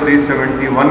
371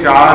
4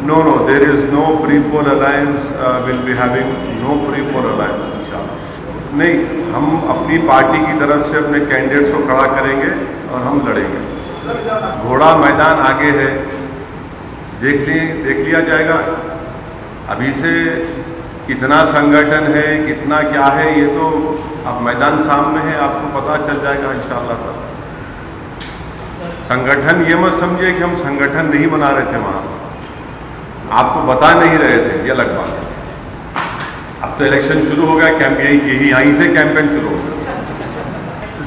No, there is no pre-poll alliance. We'll be having no pre-poll alliance, inshallah. نہیں، ہم اپنی party کی طرف سے اپنے کینڈیڈیٹس کو کھڑا کریں گے اور ہم لڑیں گے. گھوڑا میدان آگے ہے، دیکھ لیا جائے گا. ابھی سے کتنا سنگٹھن ہے، کتنا کیا ہے، یہ تو اب میدان سامنے ہے، آپ کو پتہ چل جائے گا انشاءاللہ تعالی. سنگٹھن یہ مت سمجھے کہ ہم سنگٹھن نہیں بنا رہے تھے، وہاں آپ کو بتا نہیں رہے تھے، یہ الگ بات ہے. اب تو الیکشن شروع ہو گیا، یہیں سے کیمپین شروع ہو گیا.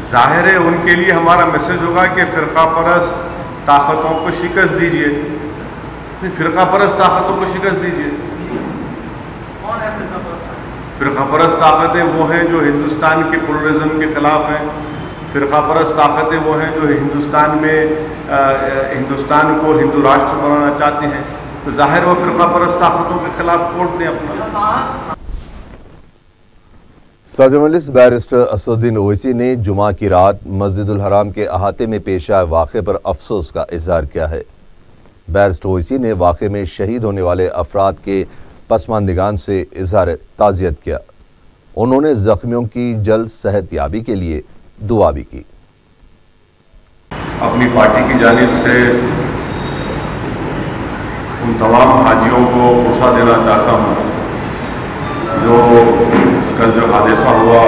ظاہر ہے ان کے لیے ہمارا میسج ہوگا کہ فرقہ پرست طاقتوں کو شکست دیجیے. فرقہ پرست طاقتوں کو شکست دیجیے. فرقہ پرست طاقتیں وہ ہیں جو ہندوستان کے پلورزم کے خلاف ہیں. فرقہ پرست طاقتیں وہ ہیں جو ہندوستان میں ہندوستان کو ہندو راشٹر بنانا چاہتے ہیں. تو ظاہر وہ فرقہ پرست طاقتوں کے خلاف ووٹ دیں اپنا. صدر مجلس بیرسٹر اسد الدین اویسی نے جمعہ کی رات مسجد الحرام کے احاطے میں پیش آئے واقعے پر افسوس کا اظہار کیا ہے. بیرسٹر اویسی نے واقعے میں شہید ہونے والے افراد کے پسماندگان سے اظہار تعزیت کیا. انہوں نے زخمیوں کی جلد صحت یابی کے لیے دعا بھی کی. اپنی پارٹی کی جانب سے ان تمام حاجیوں کو غصہ دینا چاہتا ہوں جو کل جو حادثہ ہوا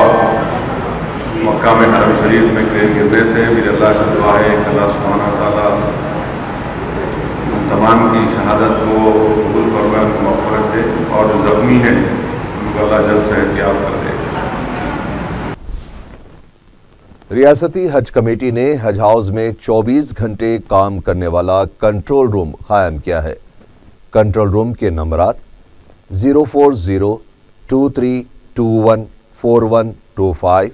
مکہ میں حرم شریف میں کرین گرنے سے. میرے اللہ سے دعا ہے کہ اللہ سبحانہ تعالیٰ ان تمام کی شہادت کو قبول فرمائے، ان کو مغفرت دے، اور جو زخمی ہیں ان کو اللہ جلد صحت یاب کر دے. ریاستی حج کمیٹی نے حج ہاؤس میں 24 گھنٹے کام کرنے والا کنٹرول روم قائم کیا ہے. کنٹرول روم کے نمبرات 04023214125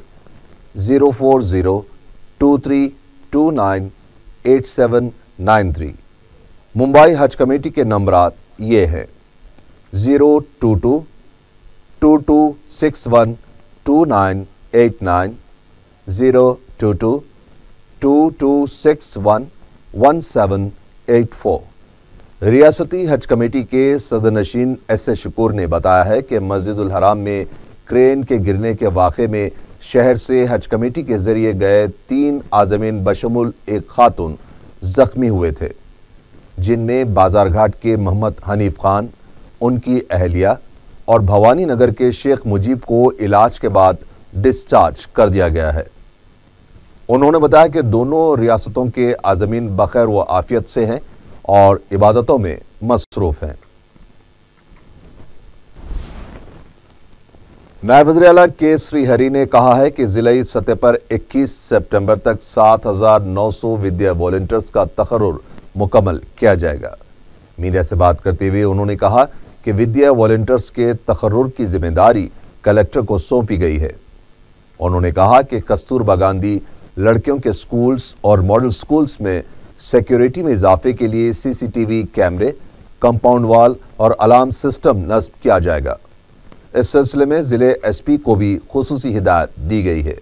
04023298793. ممبئی حج کمیٹی کے نمبرات یہ ہیں 02222612989 02222611784. ریاستی حج کمیٹی کے صدر نشین ایس اے شکور نے بتایا ہے کہ مسجد الحرام میں کرین کے گرنے کے واقعے میں شہر سے حج کمیٹی کے ذریعے گئے 3 عازمین بشمول ایک خاتون زخمی ہوئے تھے، جن میں بازار گھاٹ کے محمد حنیف خان، ان کی اہلیہ اور بھوانی نگر کے شیخ مجیب کو علاج کے بعد ڈسچارج کر دیا گیا ہے. انہوں نے بتایا کہ دونوں ریاستوں کے عازمین بخیر و عافیت سے ہیں اور عبادتوں میں مصروف ہیں. نائب وزیر اعلیٰ کے سری ہری نے کہا ہے کہ ضلعی سطح پر 21 سپٹمبر تک 7900 ودیا والنٹرز کا تقرر مکمل کیا جائے گا. میڈیا سے بات کرتے ہوئے انہوں نے کہا کہ ودیا والنٹرز کے تقرر کی ذمہ داری کلیکٹر کو سونپی گئی ہے. انہوں نے کہا کہ کستوربا گاندھی لڑکیوں کے سکولز اور ماڈل سکولز میں سیکیورٹی میں اضافے کے لیے CCTV کیمرے، کمپاؤنڈ وال اور الارم سسٹم نصب کیا جائے گا. اس سلسلے میں ضلع SP کو بھی خصوصی ہدایت دی گئی ہے.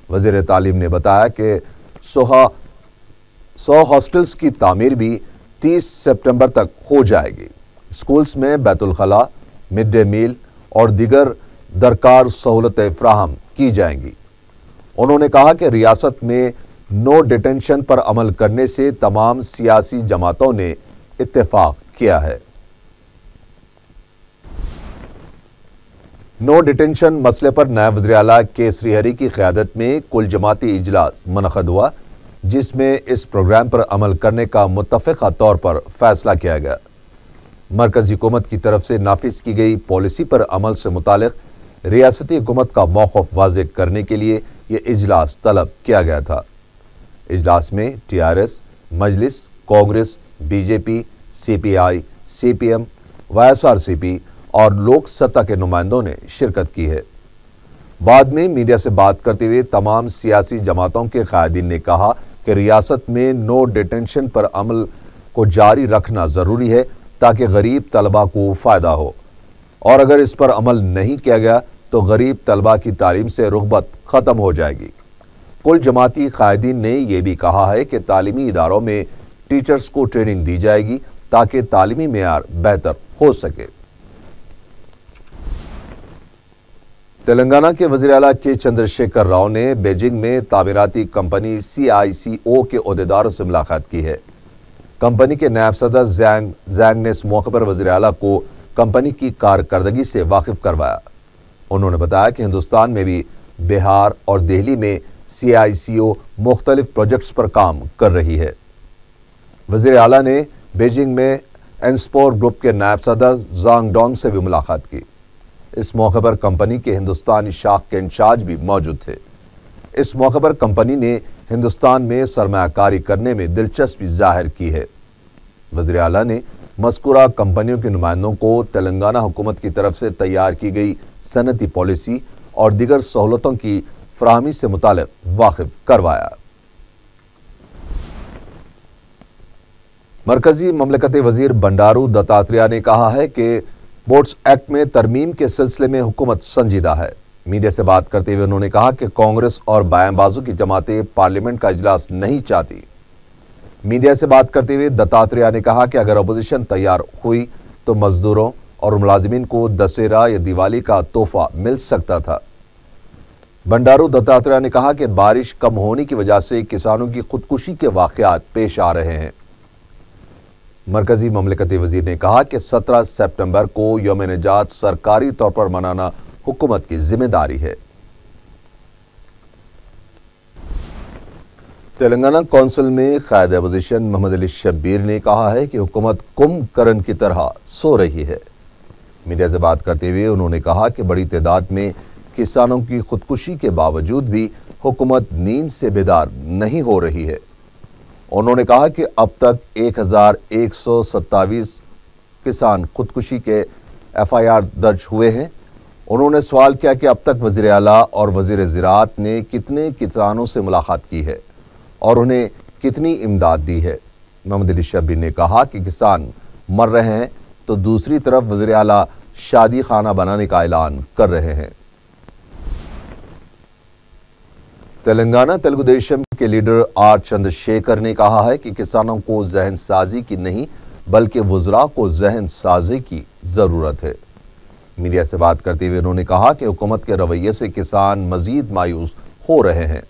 وزیر تعلیم نے بتایا کہ 100 ہاسٹلز کی تعمیر بھی 30 سپٹمبر تک ہو جائے گی. سکولز میں بیت الخلاء، مڈ ڈے میل اور دیگر درکار سہولتیں فراہم کی جائیں گی. انہوں نے کہا کہ ریاست میں نو ڈیٹینشن پر عمل کرنے سے تمام سیاسی جماعتوں نے اتفاق کیا ہے. نو ڈیٹینشن مسئلے پر نائب وزیر اعلیٰ کے سری ہری کی قیادت میں کل جماعتی اجلاس منعقد ہوا، جس میں اس پروگرام پر عمل کرنے کا متفقہ طور پر فیصلہ کیا گیا. مرکزی حکومت کی طرف سے نافذ کی گئی پالیسی پر عمل سے متعلق ریاستی حکومت کا موقف واضح کرنے کے لیے یہ اجلاس طلب کیا گیا تھا. اجلاس میں TRS، مجلس، Congress, BJP، CPI، CPM، YSRCP اور لوک سطح کے نمائندوں نے شرکت کی ہے. بعد میں میڈیا سے بات کرتے ہوئے تمام سیاسی جماعتوں کے قائدین نے کہا کہ ریاست میں نو ڈیٹینشن پر عمل کو جاری رکھنا ضروری ہے تاکہ غریب طلبہ کو فائدہ ہو، اور اگر اس پر عمل نہیں کیا گیا تو غریب طلبہ کی تعلیم سے رغبت ختم ہو جائے گی. کل جماعتی قائدین نے یہ بھی کہا ہے کہ تعلیمی اداروں میں ٹیچرز کو ٹریننگ دی جائے گی تاکہ تعلیمی معیار بہتر ہو سکے. تلنگانہ کے وزیر اعلیٰ کے چندر شیکھر راؤ نے بیجنگ میں تعمیراتی کمپنی CICO کے عہدیداروں سے ملاقات کی ہے۔ کمپنی کے نائب صدر زینگ نے اس موقع پر وزیر اعلیٰ کو کمپنی کی کارکردگی سے واقف کروایا۔ انہوں نے بتایا کہ ہندوستان میں بھی بہار اور دہلی میں CICO مختلف پروجیکٹس پر کام کر رہی ہے۔ وزیر اعلیٰ نے بیجنگ میں انسپور گروپ کے نائب صدر زانگ ڈونگ سے بھی ملاقات کی۔ اس موقع پر کمپنی کے ہندوستانی شاخ کے انچارج بھی موجود تھے۔ اس موقع پر کمپنی نے ہندوستان میں سرمایہ کاری کرنے میں دلچسپی ظاہر کی ہے۔ وزیر اعلیٰ نے مذکورہ کمپنیوں کے نمائندوں کو تلنگانہ حکومت کی طرف سے تیار کی گئی صنعتی پالیسی اور دیگر سہولتوں کی فراہمی سے متعلق واقف کروایا۔ مرکزی مملکتی وزیر بنڈارو دتاتریہ نے کہا ہے کہ پورٹس ایکٹ میں ترمیم کے سلسلے میں حکومت سنجیدہ ہے۔ میڈیا سے بات کرتے ہوئے انہوں نے کہا کہ کانگریس اور بائیں بازو کی جماعتیں پارلیمنٹ کا اجلاس نہیں چاہتی۔ میڈیا سے بات کرتے ہوئے دتاتریہ نے کہا کہ اگر اپوزیشن تیار ہوئی تو مزدوروں اور ملازمین کو دسہرہ یا دیوالی کا تحفہ مل سکتا تھا۔ بنڈارو دتاتریہ نے کہا کہ بارش کم ہونے کی وجہ سے کسانوں کی خودکشی کے واقعات پیش آ رہے ہیں۔ مرکزی مملکتی وزیر نے کہا کہ 17 سپٹمبر کو یوم نجات سرکاری طور پر منانا حکومت کی ذمہ داری ہے۔ تلنگانہ کونسل میں قائد اپوزیشن محمد علی شبیر نے کہا ہے کہ حکومت کمبھ کی طرح سو رہی ہے۔ میڈیا سے بات کرتے ہوئے انہوں نے کہا کہ بڑی تعداد میں کسانوں کی خودکشی کے باوجود بھی حکومت نیند سے بیدار نہیں ہو رہی ہے۔ انہوں نے کہا کہ اب تک 1127 کسان خودکشی کے FIR درج ہوئے ہیں۔ انہوں نے سوال کیا کہ اب تک وزیر اعلیٰ اور وزیر زراعت نے کتنے کسانوں سے ملاقات کی ہے اور انہیں کتنی امداد دی ہے۔ محمد علی شبیر نے کہا کہ کسان مر رہے ہیں تو دوسری طرف وزیر اعلیٰ شادی خانہ بنانے کا اعلان کر رہے ہیں۔ تلنگانہ تلگو دیشم کے لیڈر آر چندر شیکھر نے کہا ہے کہ کسانوں کو ذہن سازی کی نہیں بلکہ وزراء کو ذہن سازی کی ضرورت ہے۔ میڈیا سے بات کرتے ہوئے انہوں نے کہا کہ حکومت کے رویے سے کسان مزید مایوس ہو رہے ہیں۔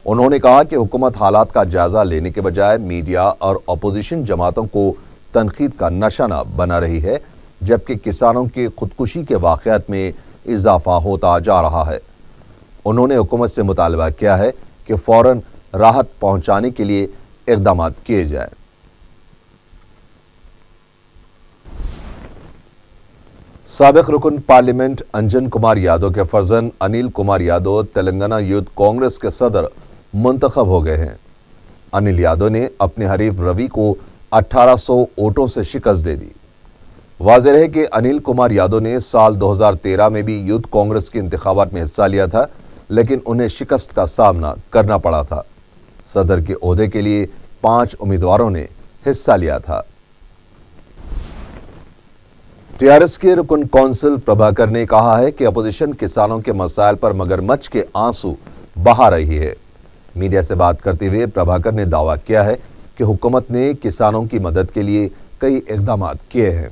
انہوں نے کہا کہ حکومت حالات کا جائزہ لینے کے بجائے میڈیا اور اپوزیشن جماعتوں کو تنقید کا نشانہ بنا رہی ہے، جبکہ کسانوں کی خودکشی کے واقعات میں اضافہ ہوتا جا رہا ہے۔ انہوں نے حکومت سے مطالبہ کیا ہے کہ فوراً راحت پہنچانے کے لیے اقدامات کیے جائیں۔ سابق رکن پارلیمنٹ انجن کمار یادو کے فرزند انل کمار یادو تلنگانہ یوتھ کانگریس کے صدر منتخب ہو گئے ہیں۔ انل یادو نے اپنے حریف روی کو 1800 ووٹوں سے شکست دے دی۔ واضح ہے کہ انل کمار یادو نے سال 2013 میں بھی یوتھ کانگریس کے انتخابات میں حصہ لیا تھا، لیکن انہیں شکست کا سامنا کرنا پڑا تھا۔ صدر کے عہدے کے لیے 5 امیدواروں نے حصہ لیا تھا۔ TRS کے رکن کونسل پربھاکر نے کہا ہے کہ اپوزیشن کسانوں کے مسائل پر مگرمچھ کے آنسو بہا رہی ہے۔ میڈیا سے بات کرتے ہوئے پربھاکر نے دعویٰ کیا ہے کہ حکومت نے کسانوں کی مدد کے لیے کئی اقدامات کیے ہیں۔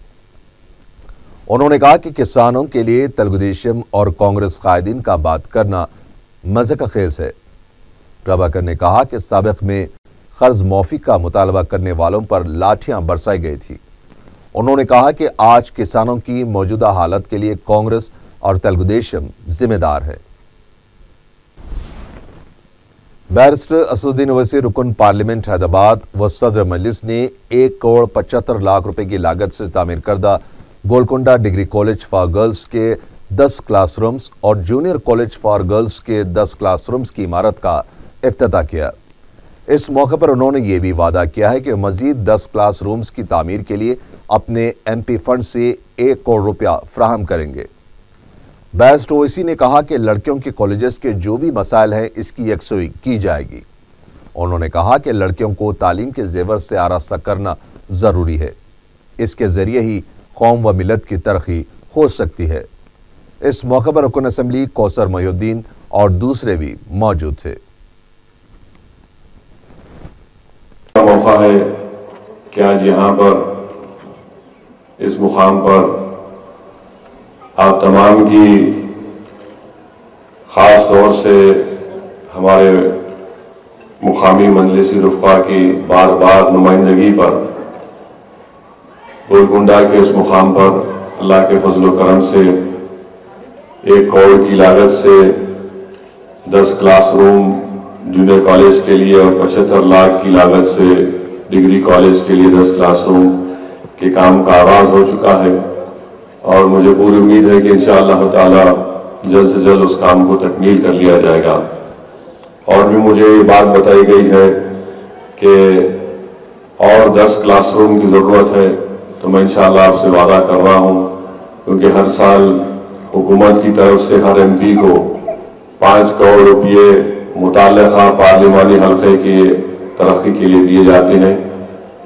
انہوں نے کہا کہ کسانوں کے لیے تلگو دیشم اور کانگریس قائدین کا بات کرنا مضحکہ خیز ہے۔ پربھاکر نے کہا کہ سابق میں قرض معافی کا مطالبہ کرنے والوں پر لاٹھیاں برسائی گئی تھی۔ انہوں نے کہا کہ آج کسانوں کی موجودہ حالت کے لیے کانگریس اور تلگو دیشم ذمہ دار ہے۔ بیرسٹر اسدالدین اویسی رکن پارلیمنٹ حیدرآباد و صدر مجلس نے 1 کروڑ 75 لاکھ روپے کی لاگت سے تعمیر کردہ Golconda degree college for girls کے 10 کلاس رومز اور جونیئر کالج فار گرلز کے 10 کلاس رومز کی عمارت کا افتتاح کیا۔ اس موقع پر انہوں نے یہ بھی وعدہ کیا ہے کہ مزید 10 کلاس رومز کی تعمیر کے لیے اپنے MP فنڈ سے 1 کروڑ روپیہ فراہم کریں گے۔ بیرسٹر اویسی نے کہا کہ لڑکیوں کے کالجز کے جو بھی مسائل ہیں اس کی یکسوئی کی جائے گی۔ انہوں نے کہا کہ لڑکیوں کو تعلیم کے زیور سے آراستہ کرنا ضروری ہے۔ اس کے ذریعے ہی قوم و ملت کی ترقی ہو سکتی ہے۔ اس موقع پر رکن اسمبلی کوثر محی الدین اور دوسرے بھی موجود تھے۔ موقع ہے کہ آج یہاں پر اس مقام پر آپ تمام کی خاص طور سے ہمارے مقامی مجلسی رفقا کی بار بار نمائندگی پر گولکنڈہ کے اس مقام پر اللہ کے فضل و کرم سے 1 کروڑ کی لاگت سے 10 کلاس روم جونیئر کالج کے لیے اور 75 لاکھ کی لاگت سے ڈگری کالج کے لیے 10 کلاس روم کے کام کا آغاز ہو چکا ہے، اور مجھے پوری امید ہے کہ انشاءاللہ تعالی جلد سے جلد اس کام کو تکمیل کر لیا جائے گا۔ اور بھی مجھے یہ بات بتائی گئی ہے کہ اور 10 کلاس روم کی ضرورت ہے، تو میں انشاءاللہ آپ سے وعدہ کر رہا ہوں، کیونکہ ہر سال حکومت کی طرف سے ہر ایم پی کو 5 کروڑ روپئے متعلقہ پارلیمانی حلقے کی ترقی کے لیے دیے جاتے ہیں،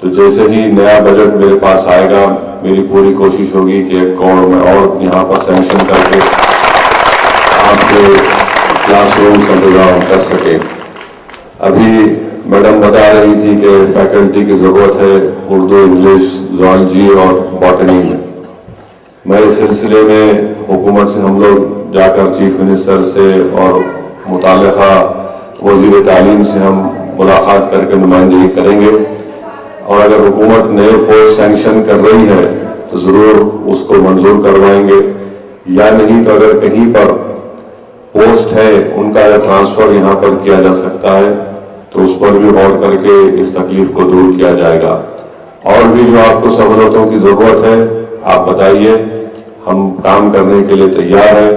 تو جیسے ہی نیا بجٹ میرے پاس آئے گا میری پوری کوشش ہوگی کہ 1 کروڑ میں اور یہاں پر سینکشن کر کے آپ کے کلاس روم کا انتظام کر سکے۔ ابھی میڈم بتا رہی تھی کہ فیکلٹی کی ضرورت ہے اردو، انگلش، زوالوجی اور باٹنی میں۔ میں اس سلسلے میں حکومت سے ہم لوگ جا کر چیف منسٹر سے اور متعلقہ وزیر تعلیم سے ہم ملاقات کر کے نمائندگی کریں گے، اور اگر حکومت نئے پوسٹ سینکشن کر رہی ہے تو ضرور اس کو منظور کروائیں گے، یا نہیں تو اگر کہیں پر پوسٹ ہے ان کا ٹرانسفر یہاں پر کیا جا سکتا ہے تو اس پر بھی غور کر کے اس تکلیف کو دور کیا جائے گا۔ اور بھی جو آپ کو سہولتوں کی ضرورت ہے آپ بتائیے، ہم کام کرنے کے لیے تیار ہیں۔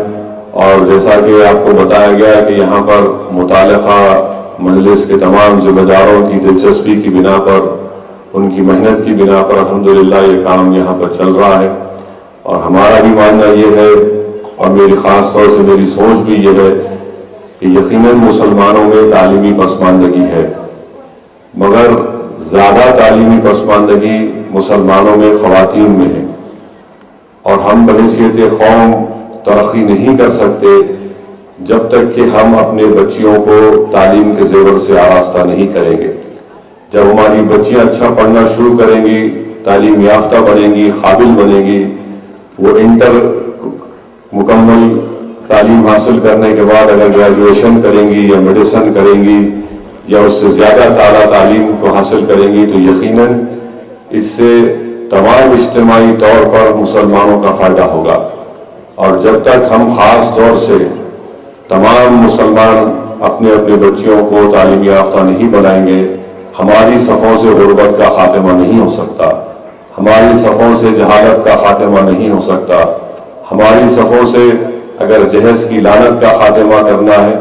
اور جیسا کہ آپ کو بتایا گیا کہ یہاں پر متعلقہ مجلس کے تمام ذمہ داروں کی دلچسپی کی بنا پر، ان کی محنت کی بنا پر الحمدللہ یہ کام یہاں پر چل رہا ہے، اور ہمارا بھی ماننا یہ ہے اور میری خاص طور سے میری سوچ بھی یہ ہے کہ یقیناً مسلمانوں میں تعلیمی پسماندگی ہے، مگر زیادہ تعلیمی پسماندگی مسلمانوں میں خواتین میں ہے، اور ہم بحیثیت قوم ترقی نہیں کر سکتے جب تک کہ ہم اپنے بچیوں کو تعلیم کے زیور سے آراستہ نہیں کریں گے۔ جب ہماری بچیاں اچھا پڑھنا شروع کریں گی، تعلیم یافتہ بنیں گی، قابل بنیں گی، وہ انٹر مکمل تعلیم حاصل کرنے کے بعد اگر گریجویشن کریں گی یا میڈیسن کریں گی یا اس سے زیادہ اعلیٰ تعلیم کو حاصل کریں گی تو یقیناً اس سے تمام اجتماعی طور پر مسلمانوں کا فائدہ ہوگا۔ اور جب تک ہم خاص طور سے تمام مسلمان اپنے اپنے بچیوں کو تعلیم یافتہ نہیں بنائیں گے، ہماری صفوں سے غربت کا خاتمہ نہیں ہو سکتا، ہماری صفوں سے جہالت کا خاتمہ نہیں ہو سکتا، ہماری صفوں سے اگر جہیز کی لعنت کا خاتمہ کرنا ہے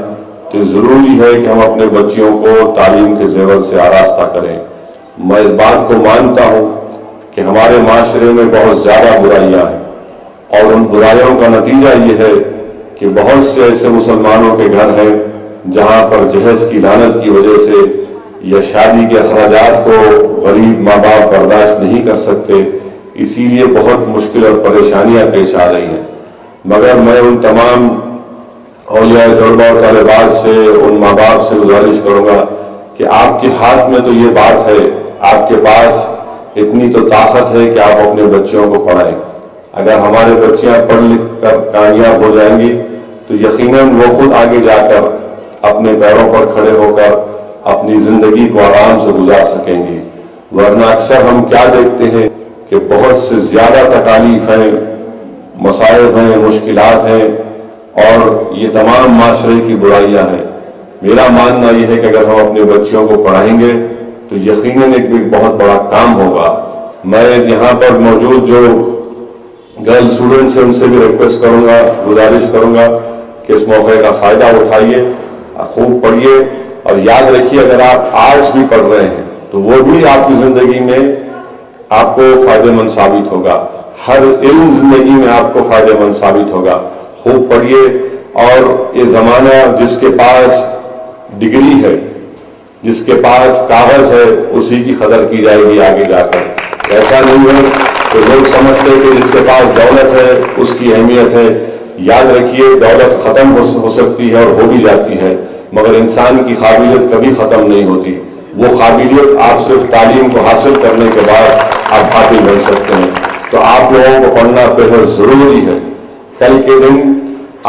تو ضروری ہے کہ ہم اپنے بچیوں کو تعلیم کے زیور سے آراستہ کریں۔ میں اس بات کو مانتا ہوں کہ ہمارے معاشرے میں بہت زیادہ برائیاں ہیں، اور ان برائیوں کا نتیجہ یہ ہے کہ بہت سے ایسے مسلمانوں کے گھر ہیں جہاں پر جہیز کی لعنت کی وجہ سے یا شادی کے اخراجات کو غریب ماں باپ برداشت نہیں کر سکتے، اسی لیے بہت مشکل اور پریشانیاں پیش آ رہی ہیں۔ مگر میں ان تمام اولیاء طلباء اور طالبات سے، ان ماں باپ سے گزارش کروں گا کہ آپ کے ہاتھ میں تو یہ بات ہے، آپ کے پاس اتنی تو طاقت ہے کہ آپ اپنے بچوں کو پڑھائیں۔ اگر ہمارے بچیاں پڑھ لکھ کر کامیاب ہو جائیں گی تو یقیناً وہ خود آگے جا کر اپنے پیروں پر کھڑے ہو کر اپنی زندگی کو آرام سے گزار سکیں گی، ورنہ اکثر ہم کیا دیکھتے ہیں کہ بہت سے زیادہ تکالیف ہیں، مصائب ہیں، مشکلات ہیں، اور یہ تمام معاشرے کی برائیاں ہیں۔ میرا ماننا یہ ہے کہ اگر ہم اپنے بچوں کو پڑھائیں گے تو یقیناً ایک بہت بڑا کام ہوگا۔ میں یہاں پر موجود جو گرل اسٹوڈنٹس ہیں ان سے بھی ریکویسٹ کروں گا، گزارش کروں گا کہ اس موقع کا فائدہ اٹھائیے، خوب پڑھیے، اور یاد رکھیے اگر آپ آرٹس بھی پڑھ رہے ہیں تو وہ بھی آپ کی زندگی میں آپ کو فائدہ مند ثابت ہوگا، ہر علم زندگی میں آپ کو فائدہ مند ثابت ہوگا۔ خوب پڑھیے، اور یہ زمانہ جس کے پاس ڈگری ہے، جس کے پاس کاغذ ہے، اسی کی قدر کی جائے گی آگے جا کر۔ ایسا نہیں ہے کہ لوگ سمجھتے کہ جس کے پاس دولت ہے اس کی اہمیت ہے۔ یاد رکھیے دولت ختم ہو سکتی ہے اور ہو بھی جاتی ہے، مگر انسان کی قابلیت کبھی ختم نہیں ہوتی۔ وہ قابلیت آپ صرف تعلیم کو حاصل کرنے کے بعد آپ قابل بن سکتے ہیں۔ تو آپ لوگوں کو پڑھنا بہت ضروری ہے۔ کل کے دن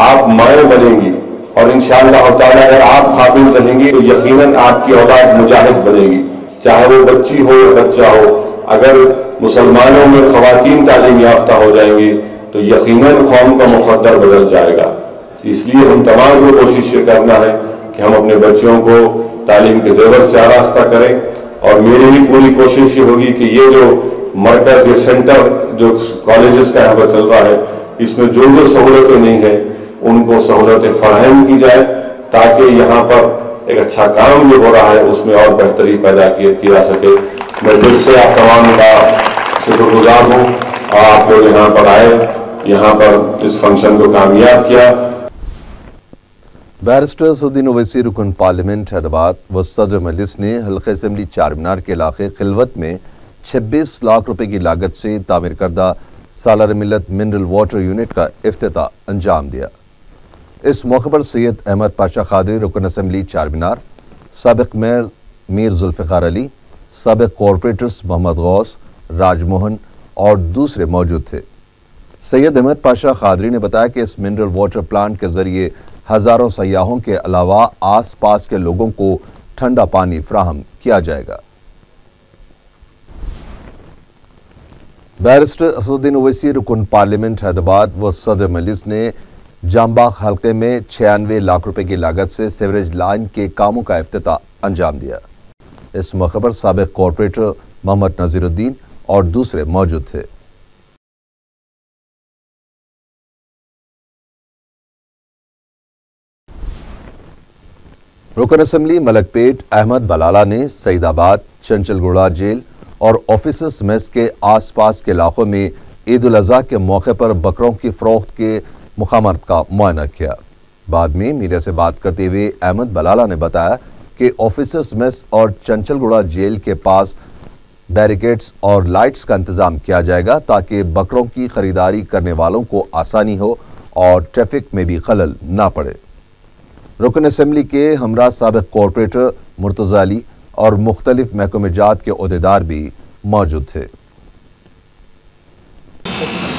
آپ مائیں بنیں گی اور انشاءاللہ تعالی اگر آپ قابل رہیں گے تو یقیناً آپ کی اولاد مجاہد بنے گی، چاہے وہ بچی ہو یا بچہ ہو۔ اگر مسلمانوں میں خواتین تعلیم یافتہ ہو جائیں گی تو یقیناً قوم کا مقدر بدل جائے گا۔ اس لیے ہم تمام کو کوشش یہ کرنا ہے کہ ہم اپنے بچوں کو تعلیم کے زیور سے آراستہ کریں، اور میری بھی پوری کوشش یہ ہوگی کہ یہ جو مرکز، یہ سینٹر جو کالجز کا یہاں پر چل رہا ہے، اس میں جو سہولتیں نہیں ہیں ان کو سہولتیں فراہم کی جائے، تاکہ یہاں پر ایک اچھا کام جو ہو رہا ہے اس میں اور بہتری پیدا کی جا سکے۔ میں دل سے آپ تمام کا شکر گزار ہوں، اور آپ لوگ یہاں پر آئے، یہاں پر اس فنکشن کو کامیاب کیا۔ بیرسٹر اسدالدین اویسی رکن پارلیمنٹ حیدرآباد و صدر مجلس نے حلقہ اسمبلی چار مینار کے علاقے خلوت میں 26 لاکھ روپے کی لاگت سے تعمیر کردہ سالار ملت منرل واٹر یونٹ کا افتتاح انجام دیا۔ اس موقع پر سید احمد پاشا قادری رکن اسمبلی چار مینار، سابق میئر میر ذوالفقار علی، سابق کارپوریٹرز محمد غوث، راج موہن اور دوسرے موجود تھے۔ سید احمد پاشا قادری نے بتایا کہ اس منرل واٹر پلانٹ کے ذریعے ہزاروں سیاحوں کے علاوہ آس پاس کے لوگوں کو ٹھنڈا پانی فراہم کیا جائے گا۔ بیرسٹر اسدالدین اویسی رکن پارلیمنٹ حیدرآباد و صدر مجلس نے جامباغ حلقے میں 96 لاکھ روپے کی لاگت سے سیوریج لائن کے کاموں کا افتتاح انجام دیا۔ اس موقع پر سابق کارپوریٹر محمد نذیر الدین اور دوسرے موجود تھے۔ رکن اسمبلی ملک پیٹ احمد بلالہ نے سعید آباد، چنچل گوڑہ جیل اور آفیسرز میس کے آس پاس کے علاقوں میں عید الاضحیٰ کے موقع پر بکروں کی فروخت کے مقامات کا معائنہ کیا۔ بعد میں میڈیا سے بات کرتے ہوئے احمد بلالہ نے بتایا کہ آفیسرز میس اور چنچل گوڑہ جیل کے پاس بیریکیڈز اور لائٹس کا انتظام کیا جائے گا تاکہ بکروں کی خریداری کرنے والوں کو آسانی ہو اور ٹریفک میں بھی خلل نہ پڑے۔ رکن اسمبلی کے ہمراہ سابق کارپوریٹر مرتضی علی اور مختلف محکمہ جات کے عہدیدار بھی موجود تھے۔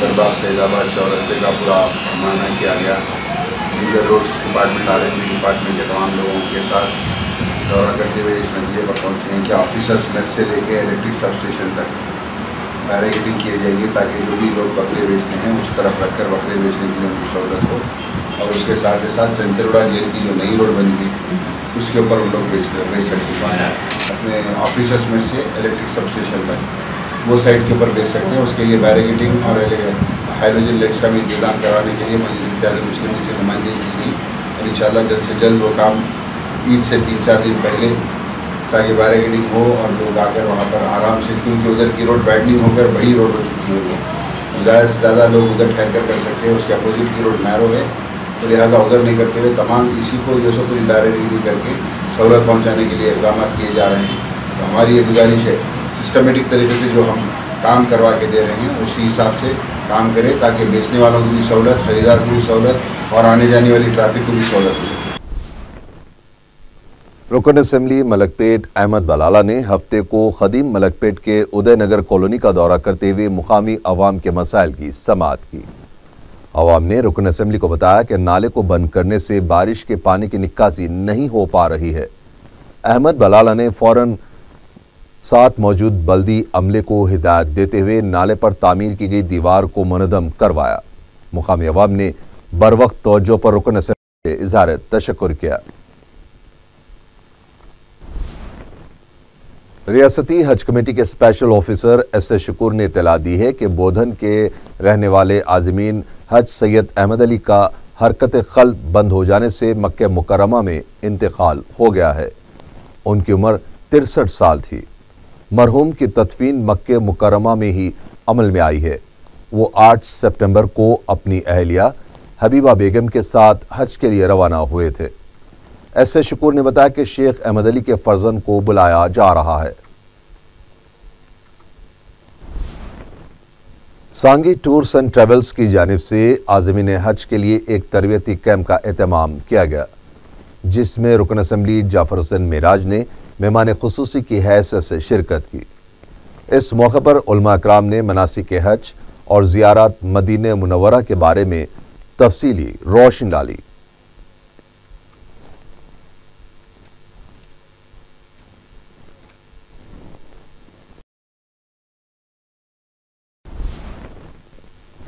دربار سعید آباد چورستے کا پورا معائنہ کیا گیا۔ دیگر roads department, R N B department کے تمام لوگوں کے ساتھ دورہ کرتے ہوئے اس نتیجے پر پہنچے ہیں کہ آفیسرز میس سے لے کے الیکٹرک سب اسٹیشن تک بیریکیڈنگ کیے جائے گی تاکہ جو بھی لوگ بکرے بیچتے ہیں اس طرف رکھ کر بکرے بیچنے کے لیے ان کی سہولت ہو، اور اس کے ساتھ ساتھ چنچل گوڑہ جیل کی جو نئی روڈ بنی ہے اس کے اوپر ان لوگ بیچ سکتے ہیں اپنے آفیسرز میں سے الیکٹرک سب اسٹیشن تک وہ سائڈ کے اوپر بیچ سکتے ہیں۔ اس کے لیے بیریکیڈنگ اور ہائیڈروجن لیکس کا بھی انتظام کرانے کے لیے مجلس اتحاد المسلمین سے نمائندگی کی گئی، اور انشاءاللہ جلد سے جلد وہ کام عید سے 3-4 دن پہلے تاکہ بیریکیڈنگ ہو اور لوگ آ کر وہاں پر آرام سے، کیونکہ ادھر کی روڈ وائڈننگ ہو کر بڑی روڈ ہو چکی ہے، وہ زیادہ سے زیادہ لوگ ادھر ٹھہر کر سکتے ہیں۔ اس کے اپوزٹ کی روڈ نیرو ہے، تو لہٰذا ادھر نہیں کرتے ہوئے تمام اسی کو جو سو پوری بیریکیڈنگ کر کے سہولت پہنچانے کے لیے اقدامات کیے جا رہے ہیں۔ تو ہماری یہ گزارش ہے سسٹمیٹک طریقے سے جو ہم کام کروا کے دے رہے ہیں اسی حساب سے کام کرے تاکہ بیچنے والوں کو بھی سہولت، خریدار کو بھی سہولت اور آنے جانے والی ٹریفک کو بھی سہولت ہو سکے۔ رکن اسمبلی ملک پیٹ احمد بلالہ نے ہفتے کو قدیم ملک پیٹ کے ادے نگر کالونی کا دورہ کرتے ہوئے مقامی عوام کے مسائل کی سماعت کی۔ عوام نے رکن اسمبلی کو بتایا کہ نالے کو بند کرنے سے بارش کے پانی کی نکاسی نہیں ہو پا رہی ہے۔ احمد بلالہ نے فوراً ساتھ موجود بلدی عملے کو ہدایت دیتے ہوئے نالے پر تعمیر کی گئی دیوار کو منہدم کروایا۔ مقامی عوام نے بروقت توجہ پر رکن اسمبلی سے اظہار تشکر کیا۔ ریاستی حج کمیٹی کے اسپیشل آفیسر ایس اے شکور نے اطلاع دی ہے کہ بودھن کے رہنے والے عازمین حج سید احمد علی کا حرکت قلب بند ہو جانے سے مکہ مکرمہ میں انتقال ہو گیا ہے۔ ان کی عمر 63 سال تھی۔ مرحوم کی تدفین مکہ مکرمہ میں ہی عمل میں آئی ہے۔ وہ 8 سپٹمبر کو اپنی اہلیہ حبیبہ بیگم کے ساتھ حج کے لیے روانہ ہوئے تھے۔ ایس اے شکور نے بتایا کہ شیخ احمد علی کے فرزند کو بلایا جا رہا ہے۔ سانگی ٹورز اینڈ ٹریولز کی جانب سے عازمین حج کے لیے ایک تربیتی کیمپ کا اہتمام کیا گیا، جس میں رکن اسمبلی جعفر حسین معراج نے مہمان خصوصی کی حیثیت سے شرکت کی۔ اس موقع پر علماء اکرام نے مناسک حج اور زیارت مدینہ منورہ کے بارے میں تفصیلی روشنی ڈالی۔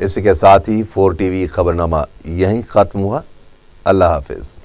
اسی کے ساتھ ہی 4 TV خبرنامہ یہیں ختم ہوا۔ اللہ حافظ۔